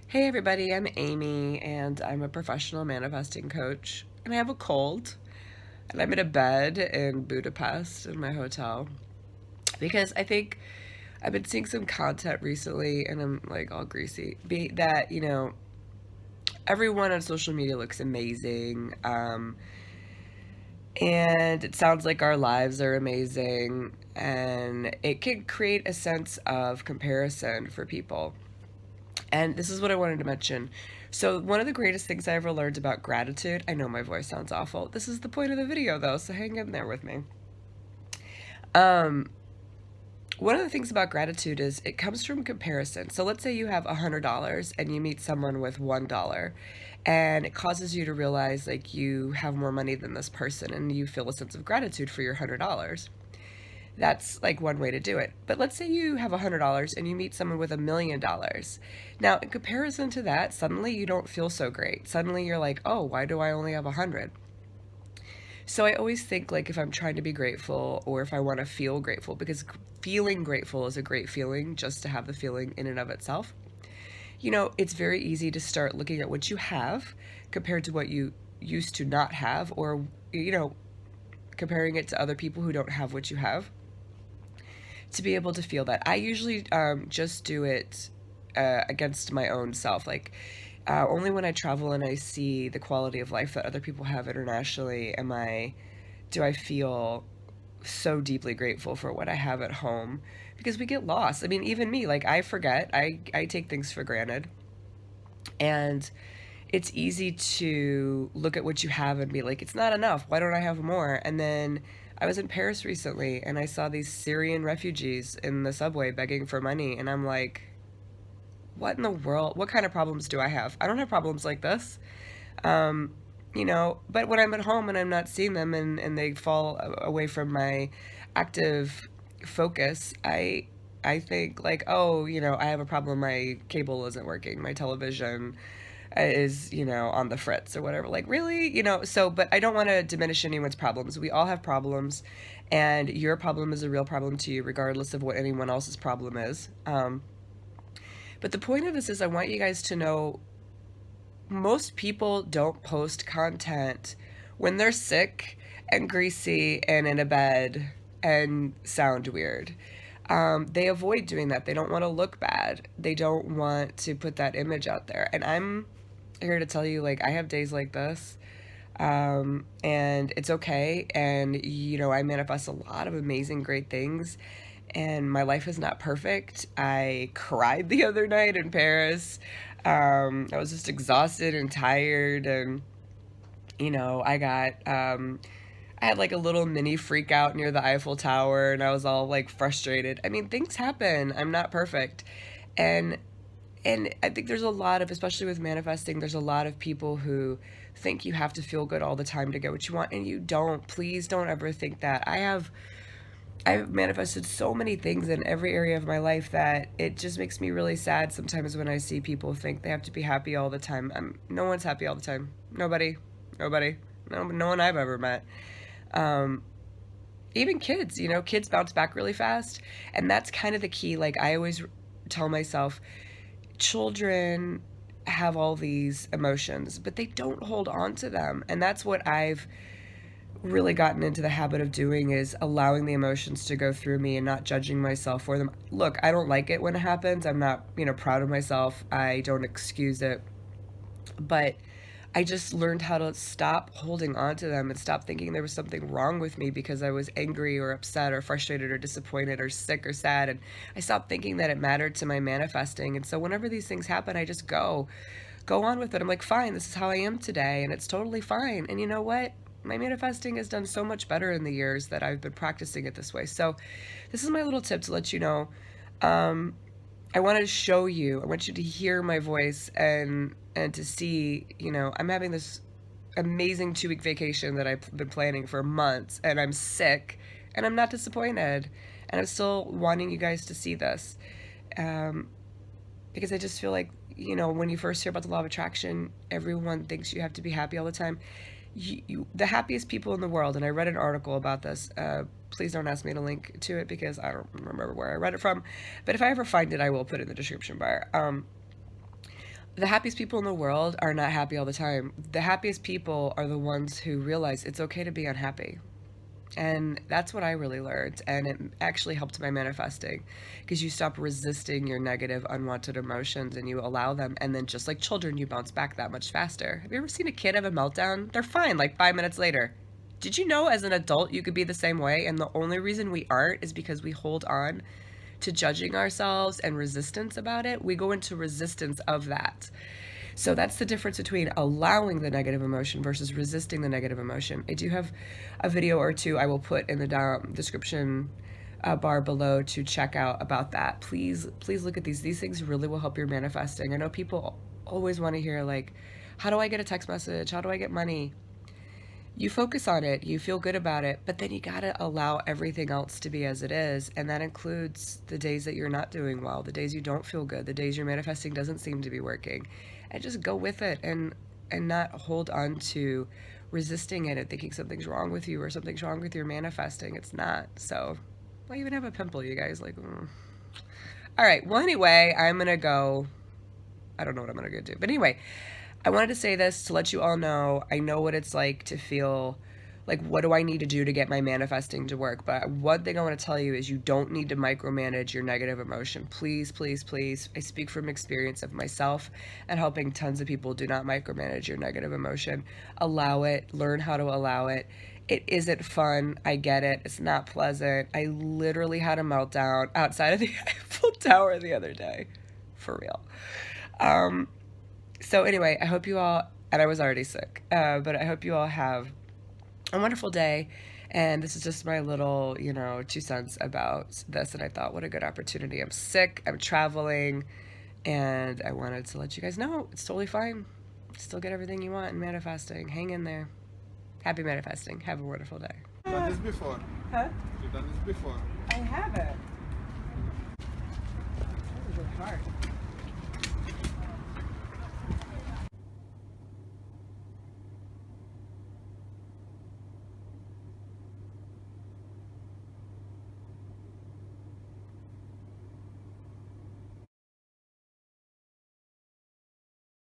Hey everybody, I'm Amy and I'm a professional manifesting coach and I have a cold and I'm in a bed in Budapest in my hotel because I think I've been seeing some content recently and I'm like all greasy that, everyone on social media looks amazing, and it sounds like our lives are amazing, and it can create a sense of comparison for people. And this is what I wanted to mention. So, one of the greatest things I ever learned about gratitude, I know my voice sounds awful. This is the point of the video, though, so hang in there with me. Um, One of the things about gratitude is it comes from comparison. So, let's say you have $100 and you meet someone with $1, and it causes you to realize like you have more money than this person, and you feel a sense of gratitude for your $100. That's like one way to do it. But let's say you have $100 and you meet someone with $1 million. Now, in comparison to that, suddenly you don't feel so great. Suddenly you're like, oh, why do I only have 100? So I always think like if I'm trying to be grateful or if I want to feel grateful, because feeling grateful is a great feeling just to have the feeling in and of itself. It's very easy to start looking at what you have compared to what you used to not have, or, comparing it to other people who don't have what you have, to be able to feel that. I usually just do it against my own self. Like, only when I travel and I see the quality of life that other people have internationally do I feel so deeply grateful for what I have at home, because we get lost. I mean, even me, like I forget. I take things for granted. And it's easy to look at what you have and be like, it's not enough. Why don't I have more? And then I was in Paris recently and I saw these Syrian refugees in the subway begging for money. And I'm like, what in the world? What kind of problems do I have? I don't have problems like this. Um, but when I'm at home and I'm not seeing them, and they fall away from my active focus, I think like, oh, I have a problem. My cable isn't working. My television is, on the fritz or whatever. Like, really? But I don't want to diminish anyone's problems. We all have problems, and your problem is a real problem to you, regardless of what anyone else's problem is. But the point of this is I want you guys to know most people don't post content when they're sick and greasy and in a bed and sound weird. They avoid doing that. They don't want to look bad. They don't want to put that image out there. And I'm here to tell you, like, I have days like this. And it's okay. And, I manifest a lot of amazing, great things. And my life is not perfect. I cried the other night in Paris. I was just exhausted and tired. And, I had like a little mini freak out near the Eiffel Tower and I was all like frustrated. I mean, things happen. I'm not perfect. And and I think there's a lot of, especially with manifesting, there's a lot of people who think you have to feel good all the time to get what you want, and you don't. Please don't ever think that. I've manifested so many things in every area of my life that it just makes me really sad sometimes when I see people think they have to be happy all the time. No one's happy all the time. Nobody, no one I've ever met. Um, Even kids, kids bounce back really fast, and that's kind of the key. Like I always tell myself, children have all these emotions, but they don't hold on to them, and that's what I've really gotten into the habit of doing, is allowing the emotions to go through me and not judging myself for them. Look, I don't like it when it happens. I'm not, proud of myself. I don't excuse it. But I just learned how to stop holding on to them and stop thinking there was something wrong with me because I was angry or upset or frustrated or disappointed or sick or sad. And I stopped thinking that it mattered to my manifesting. And so whenever these things happen, I just go on with it. I'm like, fine, this is how I am today, and it's totally fine. And you know what? My manifesting has done so much better in the years that I've been practicing it this way. So, this is my little tip to let you know. Um, I want to show you. I want you to hear my voice and to see. I'm having this amazing 2 week vacation that I've been planning for months, and I'm sick, and I'm not disappointed, and I'm still wanting you guys to see this. Um, because I just feel like, when you first hear about the law of attraction, everyone thinks you have to be happy all the time. The happiest people in the world, and I read an article about this. Please don't ask me to link to it because I don't remember where I read it from. But if I ever find it, I will put it in the description bar. The happiest people in the world are not happy all the time. The happiest people are the ones who realize it's okay to be unhappy. And that's what I really learned. And it actually helped my manifesting because you stop resisting your negative, unwanted emotions and you allow them. And then, just like children, you bounce back that much faster. Have you ever seen a kid have a meltdown? They're fine like 5 minutes later. Did you know as an adult you could be the same way? And the only reason we aren't is because we hold on to judging ourselves and resistance about it. We go into resistance of that. So that's the difference between allowing the negative emotion versus resisting the negative emotion. I do have a video or two I will put in the description bar below to check out about that. Please look at these. These things really will help your manifesting. I know people always want to hear, like, how do I get a text message? How do I get money? You focus on it, you feel good about it, but then you gotta allow everything else to be as it is. And that includes the days that you're not doing well, the days you don't feel good, the days your manifesting doesn't seem to be working. And just go with it and not hold on to resisting it and thinking something's wrong with you or something's wrong with your manifesting. It's not. So I even have a pimple, you guys. Like, all right. Well, anyway, I'm gonna go. I don't know what I'm gonna go do, but anyway, I wanted to say this to let you all know I know what it's like to feel like, what do I need to do to get my manifesting to work? But one thing I want to tell you is you don't need to micromanage your negative emotion. Please, please, please. I speak from experience of myself and helping tons of people. Do not micromanage your negative emotion. Allow it. Learn how to allow it. It isn't fun. I get it. It's not pleasant. I literally had a meltdown outside of the Eiffel Tower the other day. For real. So anyway, I hope you all, and I was already sick, but I hope you all have a wonderful day. And this is just my little, 2 cents about this. And I thought, what a good opportunity. I'm sick, I'm traveling, and I wanted to let you guys know it's totally fine. Still get everything you want in manifesting. Hang in there. Happy manifesting. Have a wonderful day. You've done this before. Huh? You've done this before. I haven't. That was really hard.